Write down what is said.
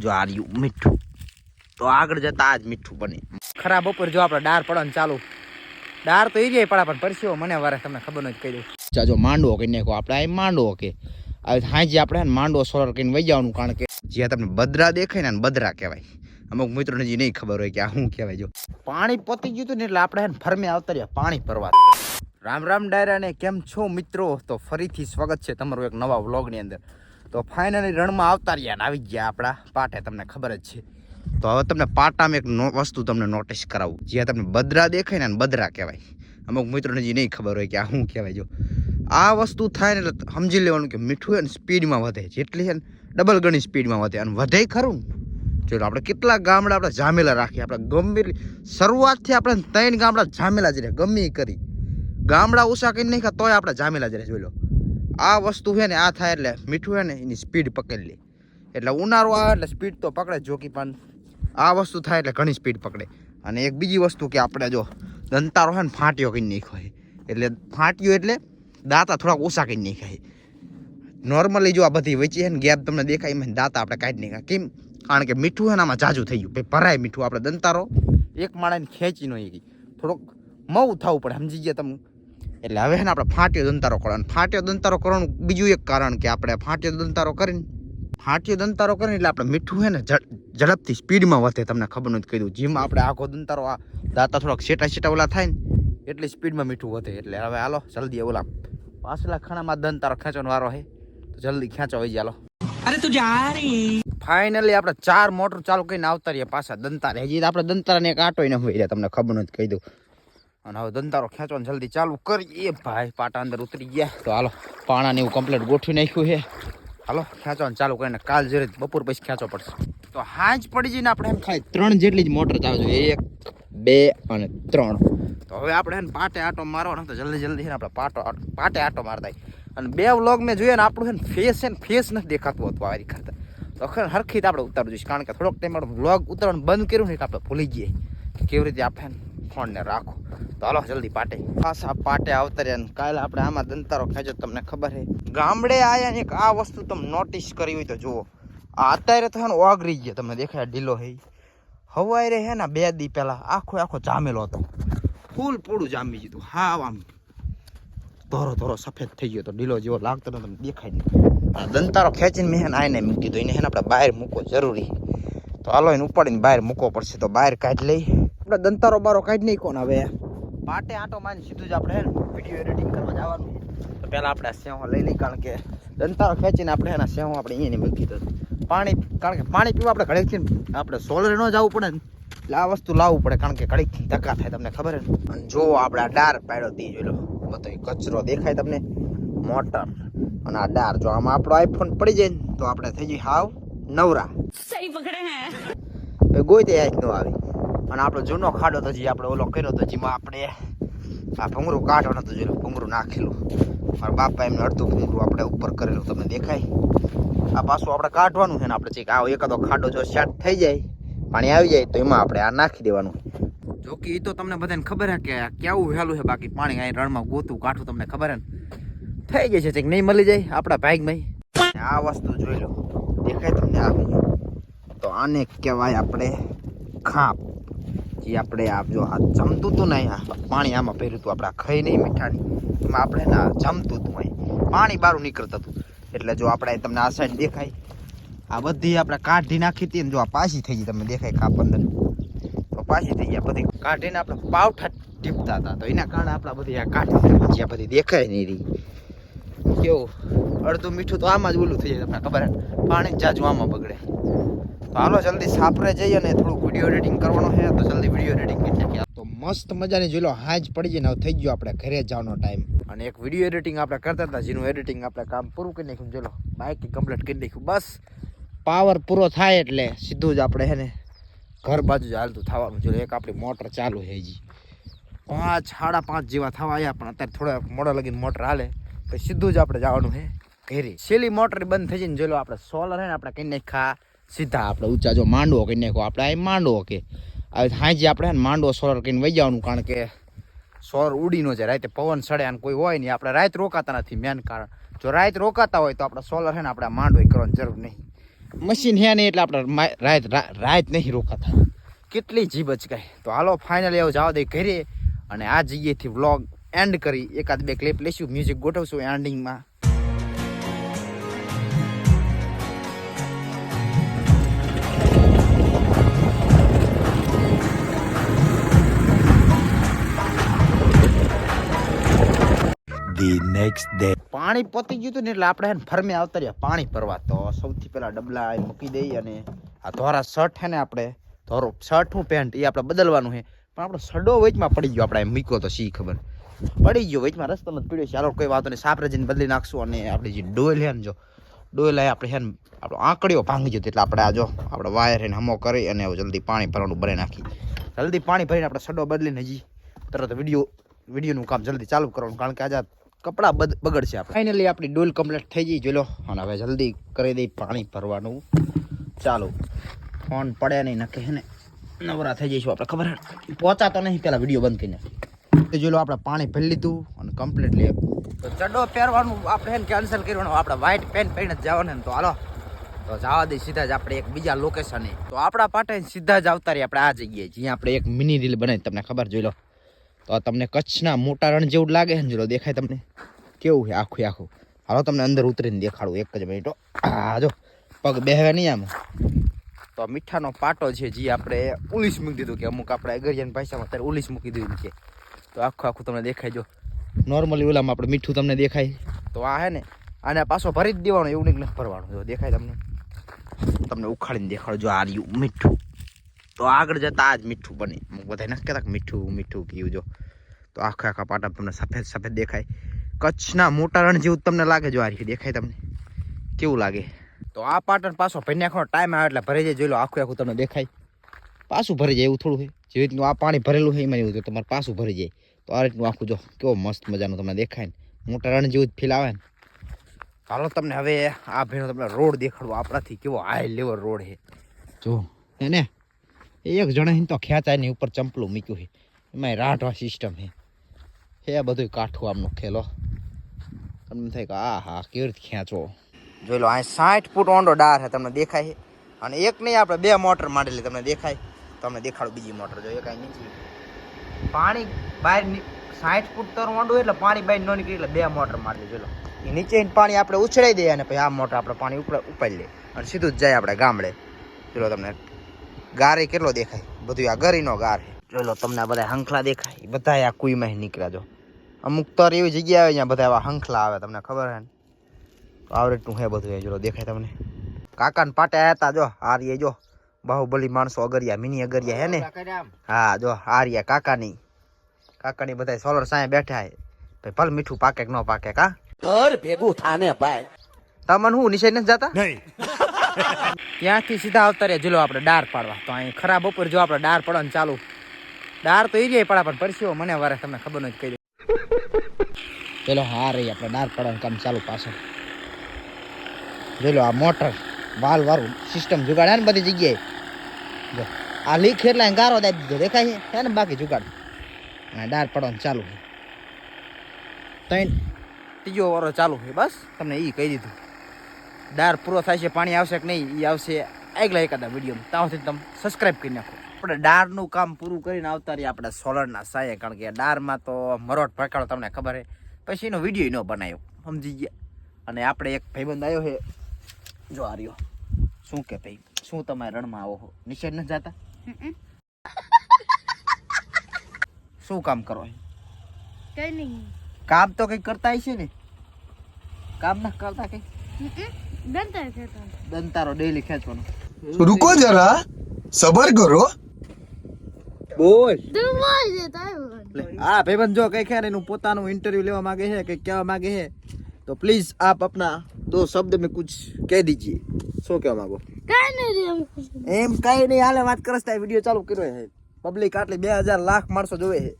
જો આ રહ્યું મીઠું તો આગળ જતા આજ મીઠું બને. ખરાબ ઉપર જો આપણે ડાર પડવાનું ચાલુ, ડાર તો એ જાય પડા પણ પરસ્યો મને વારે તમને ખબર નથી કહી દઉં. જો માંડવો કરી નાખો આપણે, આ માંડવો કે હાજી આપણે માંડવો સોલર કરીને વહી જવાનું. કારણ કે જ્યાં તમને બદરા દેખાય ને બદરા કહેવાય. અમુક મિત્રોને જે નહીં ખબર હોય કે આ શું કહેવાય. જો પાણી પતી ગયું હતું ને એટલે આપણે ફરમે આવતા રહ્યા પાણી ભરવા. રામ રામ ડાયરા ને કેમ છો મિત્રો? તો ફરીથી સ્વાગત છે તમારું એક નવા વ્લોગની અંદર. તો ફાઇનલી રણમાં આવતા રહ્યા ને આવી ગયા આપણા પાટે, તમને ખબર જ છે. તો હવે તમને પાટામાં એક વસ્તુ તમને નોટિસ કરાવું. જ્યાં તમને બદરા દેખાય ને બદરા કહેવાય. અમુક મિત્રોને જે નહીં ખબર હોય કે આ શું કહેવાય. જો આ વસ્તુ થાય ને એટલે સમજી લેવાનું કે મીઠું છે ને સ્પીડમાં વધે, જેટલી છે ને ડબલ ગણી સ્પીડમાં વધે. અને વધે ખરું ને. જો આપણે કેટલા ગામડા આપણે જામેલા રાખીએ, આપણે ગમે શરૂઆતથી આપણે 3 ગામડા જામેલા જ રહે. ગમે કરી ગામડા ઓછા કરી નાખ્યા તોય આપણે જામેલા જ રહે. જોઈ લો આ વસ્તુ છે ને આ થાય એટલે મીઠું છે ને એની સ્પીડ પકડી લે. એટલે ઉનાળો આવે એટલે સ્પીડ તો પકડે જોકી, પણ આ વસ્તુ થાય એટલે ઘણી સ્પીડ પકડે. અને એક બીજી વસ્તુ કે આપણે જો દંતારો છે ને ફાંટીઓ કરી નાખ્યો, એટલે ફાંટીઓ એટલે દાંતા થોડાક ઓછા કરી નાખ્યા. નોર્મલી જો આ બધી વચ્ચે છે ને ગેપ તમને દેખાય એમાં દાંતા આપણે કાઢી નાખ્યા. કેમ? કારણ કે મીઠું છે ને આમાં જાજુ થઈ ગયું. ભાઈ ભરાય મીઠું, આપણે દંતારો એક માળાને ખેંચી નો થોડોક મઉ થવું પડે, સમજી ગયા તમે? એટલે હવે ને આપણે ફાંટીઓ દંતારો કરવાનો. ફાંટીઓ દંતારો કરવાનું બીજું એક કારણ કે આપણે ફાંટીઓ દંતારો કરીને એટલે આપણે મીઠું છે ને ઝડપથી સ્પીડમાં વધે. તમને ખબર નથી કહી દઉં, જેમ આપણે આખો દંતારો આ દાંતા થોડાક છેટા ઓલા થાય ને એટલી સ્પીડમાં મીઠું વધે. એટલે હવે હાલો જલ્દી ઓલા પાછલા ખાણામાં દંતારો ખેંચવાનો વારો છે, તો જલ્દી ખેંચો હોય ચાલો. અરે તું જા રહી. ફાઇનલી આપણે 4 મોટર ચાલુ કરીને આવતા રહ્યા પાછા દંતારે. હજી આપણે દંતારાને એક આટો ન હોય રહ્યા, તમને ખબર નથી કહી દઉં. અને હવે દંતારો ખેંચવાનું જલ્દી ચાલુ કરીએ. ભાઈ પાટા અંદર ઉતરી ગયા. તો હાલો પાણાને એવું કમ્પ્લીટ ગોઠવી નાખ્યું છે. હાલો ખેંચવાનું ચાલુ કરીને કાલ જરે બપોર પછી ખેંચવો પડશે. તો હાજ પડી જઈને આપણે એમ ખાલી 3 જેટલી જ મોટર ચાલુ જોઈએ, 1 2 અને 3. તો હવે આપણે એને પાટે આટો મારવાનો. તો જલ્દી છે ને આપણે પાટે આટો મારતા. અને 2 વ્લોગ મેં જોઈએ ને આપણું છે ને ફેસ નથી દેખાતું હતું આ કરતા. તો હરખી આપણે ઉતારવું જોઈએ, કારણ કે થોડોક ટાઈમ આપણે વ્લોગ ઉતારવાનું બંધ કર્યું ને કે આપણે ભૂલી જઈએ કે કેવી રીતે આપણે ફોનને રાખો. તો હાલો જલ્દી પાટે પાછા પાટે આવતા રહ્યા. કાલે આપણે આમાં દંતારો ખેંચો. તમને ખબર છે ગામડે આયા ને એક આ વસ્તુ તમે નોટિસ કરી હોય તો જુઓ. આ અત્યારે તો હે ને ઓગરી ગયા, તમને દેખાય ઢીલો હે. હવારે હે ને 2 દી પહેલા આખો જામેલો હતો, ફૂલ પૂડું જામી ગયું. હા આમ ધોરો સફેદ થઈ ગયો તો ઢીલો જેવો લાગતો ને, તમને દેખાય નહીં. દંતારો ખેંચીને મેં આઈને મૂકી દીધો. એને આપણે બહાર મૂકવો જરૂરી. તો હાલો એને ઉપાડીને બહાર મૂકવો પડશે. તો બહાર કાઢી લઈ આપણે દંતારો બારો કાઢી નહીં કોને. હવે પાટે આટો મારી સીધું જ આપણે વિડીયો એડિટિંગ કરવા જવાનું. તો પહેલાં આપણે સેવો લઈ લઈ, કારણ કે દંતારો ખેંચીને આપણે એના સેવો આપણે અહીંયા મૂકી દીધો. કારણ કે પાણી પીવા આપણે ઘડીકથી આપણે સોલરે ન જવું પડે ને, એટલે આ વસ્તુ લાવવું પડે. કારણ કે ઘડીકથી ધક્કા થાય, તમને ખબર છે. અને જો આપણે આ ડાર પાડ્યો તી જોઈ લો, બધો કચરો દેખાય તમને, મોટર અને આ ડાર. જો આમાં આપણો આઈફોન પડી જાય ને તો આપણે થઈ જઈએ હાવ નવરા. સહી પકડે હે ગોઈ તે ન આવી. અને આપણો જૂનો ખાડો તો જે આપણે ઓલો કર્યો તો, જેમાં આપણે આ ભૂંગળું કાઢવાનું હતું. જોયું ભૂંગળું નાખેલું, મારા બાપા એમને અડધું ભૂંગળું આપણે ઉપર કરેલું, તમને દેખાય. આ પાછું આપણે કાઢવાનું છે ને. આપણે ચીક આવો એકાદો ખાડો જો સેટ થઈ જાય, પાણી આવી જાય તો એમાં આપણે આ નાખી દેવાનું. જો કે એ તો તમને બધાને ખબર છે કે કેવું વહેલું છે. બાકી પાણી અહીં રણમાં ગોતું કાઢું તમને ખબર છે ને, થઈ જાય છે ચીક નહીં મળી જાય આપણા ભાગમાં. આ વસ્તુ જોઈ લો, દેખાય તમને આ. તો આને કહેવાય આપણે ખાપ. જે આપણે આ જો આ જમતું હતું ને, પાણી આમાં ભર્યું હતું, આપણે ખાઈ નહીં મીઠાની, એમાં આપણે ના જમતું હતું અહીં પાણી બહાર નીકળતું હતું. એટલે જો આપણે તમને આ સાઈડ દેખાય, આ બધી આપણે કાઢી નાખી હતી ને, જો આ પાછી થઈ ગઈ, તમને દેખાય કાપ અંદર તો પાછી થઈ ગયા. બધી કાઢીને આપણે પાવઠા ટીપતા હતા, તો એના કારણે આપણે બધી આ કાઢી જ્યાં બધી દેખાય નહીં રહી. કેવું અડધું મીઠું તો આમાં જ ઓલું થઈ જાય, તમને ખબર છે. પાણી જાજુ આમાં બગડે. તો હાલો જલ્દી સાપરે જઈએ અને થોડું વિડીયો એડિટિંગ કરવાનો છે. તો જલ્દી વિડીયો એડિટિંગ કરી નાખીએ. તો મસ્ત મજાની જોઈ લો હાજ પડી જાય ને હવે થઈ ગયો આપણે ઘરે જવાનો ટાઈમ. અને એક વિડીયો એડિટિંગ આપણે કરતા હતા, જેનું એડિટિંગ આપણે કામ પૂરું કરી નાખ્યું. જોઈ લો બાઇક કમ્પ્લીટ કરી નાખ્યું. બસ પાવર પૂરો થાય એટલે સીધું જ આપણે હે ને ઘર બાજુ જ હાલતું થવાનું. જો એક આપણી મોટર ચાલુ છે, હજી 5 સાડા 5 જેવા થવા આવ્યા, પણ અત્યારે થોડા મોડા લગીને મોટર હાલે પછી સીધું જ આપણે જવાનું છે ઘેરી. છેલ્લી મોટર બંધ થઈ જઈને જોઈ લો આપણે સોલર છે ને આપણે કઈ નાખા સીધા આપણે ઊંચા. જો માંડવો કરી નાખો આપણે, આ માંડવો કે હાજી આપણે માંડવો સોલર કરીને વહી જવાનું. કારણ કે સોલર ઉડી ન જાય, રાતે પવન સડે અને કોઈ હોય નહીં. આપણે રાત રોકાતા નથી મેન કારણ. જો રાત રોકાતા હોય તો આપણે સોલર છે ને આપણે માંડવો કરવાની જરૂર નહીં. મશીન હે ને એટલે આપણે રાત નહીં રોકાતા. કેટલી જીભ અચકાય. તો હાલો ફાઇનલી આવું જવા દે ઘરે અને આ જગ્યાએથી વ્લોગ એન્ડ કરી એકાદ બે ક્લિપ લઈશું, મ્યુઝિક ગોઠવશું એન્ડિંગમાં. The next day. પાણી પતી ગયું હતું ને એટલે આપણે ફરમે આવતા રહ્યા પાણી ભરવા. તો સૌથી પહેલા ડબલા મૂકી દઈ અને આ ધોરા શર્ટ હે ને આપણે ધોરો શર્ટ હું પેન્ટ એ આપણે બદલવાનું છે, પણ આપણો સડો વચમાં પડી ગયો. આપણે મૂક્યો તો શી ખબર પડી ગયો વચમાં, રસ્તામાં જ પડ્યો છે. ચાલો કોઈ વાતો નહીં, સાપરે જઈને બદલી નાખશું. અને આપણી જે ડોલ છે ને, જો ડોલ આપણે છે ને આપણો આંકડીઓ ભાંગી જતો એટલે આપણે આ જો આપણે વાયર એને હમો કરી અને જલ્દી પાણી ભરવાનું ભરી નાખી. જલ્દી પાણી ભરીને આપણે સડો બદલીને હજી તરત વિડીયોનું કામ જલ્દી ચાલુ કરવાનું, કારણ કે આજે કપડા બગડશે. આપણે ફાઇનલી આપણી ડોલ કમ્પ્લીટ થઈ ગઈ જોઈ લો. અને હવે જલ્દી કરી દઈ પાણી ભરવાનું ચાલુ. ફોન પડે નહીં નકે હે ને નવરા થઈ જઈશું આપણે, ખબર પહોંચાતો નહીં પેલા વિડીયો બંધ કરીને જોઈ લો. આપણે પાણી ભરી લીધું અને કમ્પ્લીટલી ચડ્ડો પહેરવાનું આપણે હે ને કેન્સલ કરવાનું. આપણે વ્હાઈટ પેન્ટ પહેરીને જ જવાનું ને. તો હાલો તો જવા દઈ સીધા જ આપણે એક બીજા લોકેશને. તો આપણા પાટે સીધા જ આવતા રહીએ આપણે આ જગ્યાએ જ્યાં આપણે એક મિની રીલ બનાવી, તમને ખબર જોઈ લો. તો તમને કચ્છના મોટા રણ જેવું લાગે છે ને, જો દેખાય તમને કેવું છે આખું. હાલો તમને અંદર ઉતરીને દેખાડું એક જ મિનિટો. હા જો પગ બેહવે નહીં આમ. તો મીઠાનો પાટો છે જે આપણે ઉલીસ મૂકી દીધું, કે અમુક આપણે અગરિયાની ભાષામાં અત્યારે ઉલીસ મૂકી દીધું છે. તો આખું તમને દેખાય. જો નોર્મલી ઓલામાં આપણે મીઠું તમને દેખાય. તો આ હે ને આને પાછો ભરી જ દેવાનું, એવું નહીં ભરવાનું. જો દેખાય તમને ઉખાડીને દેખાડો. જો આ રહ્યું મીઠું. તો આગળ જતા આ જ મીઠું બને. અમુક બધા નથી કહેતા મીઠું પીવું. જો તો આખા પાટા તમને સફેદ દેખાય. કચ્છના મોટા રણ જેવું તમને લાગે. જો આ રીતે દેખાય તમને કેવું લાગે. તો આ પાટણ પાછો ભરી નાખવાનો ટાઈમ આવે એટલે ભરી જાય. જોઈ લો આખું તમને દેખાય. પાછું ભરી જાય એવું થોડું હોય. જેવી રીતનું આ પાણી ભરેલું હોય એમાં એવું તો તમારે પાછું ભરી જાય. તો આ રીતનું આખું જો કેવો મસ્ત મજાનું તમને દેખાય ને, મોટા રણ જેવું જ ફીલ આવે ને. ચાલો તમને હવે આ ભેણો તમને રોડ દેખાડવો. આપણાથી કેવો હાઈ લેવલ રોડ છે જો એને એક જણે તો ખેંચાય ને ઉપર ચંપલું મૂક્યું છે, એમાં રાઢવા સિસ્ટમ છે બધું કાઠું આમનો ખેલો. તમને થાય કે હા કેવી રીતે ખેંચવો. જોઈ લો આ 60 ફૂટ ઊંડો ડાર છે તમને દેખાય છે. અને એક નહીં આપણે બે મોટર માંડેલી તમને દેખાય. તમને દેખાડું બીજી મોટર. જો એ કાંઈ નીચે પાણી બહાર 60 ફૂટ તર ઊંડું એટલે પાણી બહાર ન નીકળી એટલે બે મોટર માંડેલી. જોઈ લો એ નીચે પાણી આપણે ઉછળાઈ દઈએ અને પછી આ મોટર આપણે પાણી ઉપાડી લઈએ અને સીધું જ જાય આપણે ગામડે. જોઈ લો તમને ગારે કેટલો દેખાય. બધું આ ગરીનો ગાર છે. જોઈ લો તમને આ બધા હંખલા દેખાય. બધા આ કુઈમાં નીકળ્યા. જો અમુક તર એવી જગ્યા આવે જ્યાં બધા આવા હંખલા આવે. તમને ખબર છે ને. તો આવડતું હે બધું. જો દેખાય તમને. કાકાને પાટે આવ્યા હતા. જો આર્ય જો બાહુબલી માણસો અગરિયા મિની અગરિયા હે ને. હા જો આર્યા કાકાની બધા સોલર સાંય બેઠા હે. ભાઈ ભલે મીઠું પાકે કે ન પાકે. કા ઘર ભેગું થાને ભાઈ. તમને હું નિશાળ નથી જતા ત્યાંથી સીધા આવતા રહ્યા. જુલો આપણે ડાર પાડવા. તો અહીં ખરાબ બપોર જો આપણે ડાર પડવાનું ચાલુ. ડાર તો એ પડે પણ પરસ્યો મને વારે તમને ખબર નથી કહી દઉં. ચલો હા રહી આપણે ડાર પડવાનું કામ ચાલુ પાછળ. જોઈ લો આ મોટર વાલ વાળું સિસ્ટમ જુગાડ ને બધી જગ્યાએ. જો આ લીક એટલે ગારો દાબી દીધો દેખાય છે ને. બાકી જુગાડ ડાર પડવાનું ચાલુ છે. ત્રીજો વારો ચાલુ છે બસ. તમને એ કહી દીધું. ડાર પૂરો થાય છે પાણી આવશે કે નહીં એ આવશે આગલા એકાદા વિડીયોમાં. ત્યાંથી તમે સબસ્ક્રાઈબ કરી નાખો. આપણે ડારનું કામ પૂરું કરીને આવતા રહીએ આપણે સોલરના સાયે, કારણ કે ડારમાં તો મરોટ ભરકાળો તમને ખબર છે. પછી એનો વિડીયો ન બનાવ્યો સમજી ગયા. અને આપણે એક ભાઈબંધ આવ્યો છે. જો આ રહ્યો. શું કે ભાઈ શું તમે રણમાં આવો છો? નિષેધ નથી જતા? શું કામ કરો? કઈ નહીં. કામ તો કઈ કરતા હશે ને. કામ ના કરતા કઈ દંતારો ડેલી ખેંચવાનો. रुको जरा सबर करो. બોલ તું બોલ દે તારું. હા ભાઈબંધ જો કઈ ખેર એનું પોતાનું ઇન્ટરવ્યુ લેવા માંગે છે કે કહેવા માંગે છે તો પ્લીઝ આપ अपना 2 शब्द में कुछ कह दीजिए. શું કહેવા માંગો? કઈ નહીં એમ કઈ નહીં હાલે વાત કરસ તા વિડિયો ચાલુ કર્યો છે. પબ્લિક આટલી 2000 લાખ માણસો જોવે છે.